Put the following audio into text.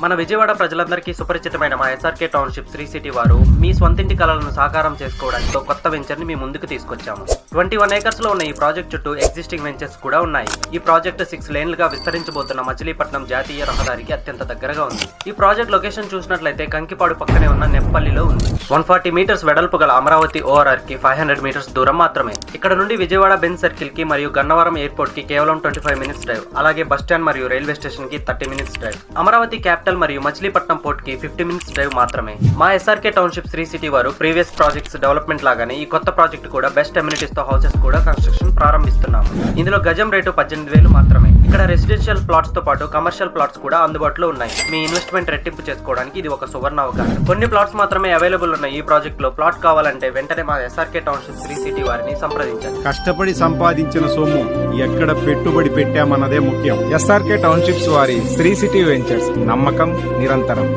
మన విజయవాడ ప్రజలందరికీ సుపరిచితమైన మా ఎస్ఆర్కే టౌన్షిప్ శ్రీ సిటీ వారు మీ స్వంతింటి కలలను సాకారం చేసుకోవడానికి కొత్త వెంచర్ ని మీ ముందుకు తీసుకొచ్చాము. 21 ఏకర్స్ లో ఉన్న ఈ ప్రాజెక్ట్ చుట్టూ ఎగ్జిస్టింగ్ వెంచర్స్ కూడా ఉన్నాయి. ఈ ప్రాజెక్ట్ 6 లేన్లుగా విస్తరించబోతున్న మచిలీపట్నం జాతీయ రహదారికి అత్యంత దగ్గరగా ఉంది. ఈ ప్రాజెక్ట్ లొకేషన్ చూసినట్లయితే కంకిపాడు పక్కనే ఉన్న నెప్పల్లిలో ఉంది. 140 మీటర్స్ వెడల్పు గల అమరావతి ఓఆర్ఆర్ కి 500 మీటర్స్ దూరం మాత్రమే. ఇక్కడ నుండి విజయవాడ బెంజ్ సర్కిల్ కి మరియు గన్నవరం ఎయిర్పోర్ట్ కి కేవలం 25 మినిట్స్ డ్రైవ్. అలాగే బస్ స్టాండ్ మరియు రైల్వే స్టేషన్ కి 30 మినిట్స్ డ్రైవ్. అమరావతి క్యాపిటల్ మరియు మచిలీపట్నం పోర్ట్ కి 50 మినిట్స్ డ్రైవ్ మాత్రమే. మా ఎస్ఆర్కే టౌన్షిప్ శ్రీ సిటీ వారు ప్రీవియస్ ప్రాజెక్ట్స్ డెవలప్మెంట్ లాగానే ఈ కొత్త ప్రాజెక్ట్ కూడా బెస్ట్ అమ్యూనిటీస్ తో హౌసెస్ కూడా కన్స్ట్రక్షన్ ప్రారంభిస్తున్నాము. ఇందులో గజం రేటు 18,000 మాత్రమే. ఇక్కడ రెసిడెన్షియల్ ప్లాట్స్ తో పాటు కమర్షియల్ ప్లాట్స్ కూడా అందుబాటులో ఉన్నాయి. మీ ఇన్వెస్ట్మెంట్ రెట్టింపు చేసుకోవడానికి ఇది ఒక సువర్ణ అవకాశం. కొన్ని ప్లాట్స్ మాత్రమే అవైలబుల్ ఉన్న ఈ ప్రాజెక్ట్ లో ప్లాట్ కావాలంటే వెంటనే మా ఎస్ఆర్కే టౌన్షిప్ శ్రీ సిటీ వారిని సంప్రదించండి. కష్టపడి సంపాదించిన సొమ్ము ఎక్కడ పెట్టుబడి పెట్టామన్నదే ముఖ్యం. ఎస్ఆర్కే టౌన్షిప్స్ వారి శ్రీ సిటీ వెంచర్స్, నమ్మకం నిరంతరం.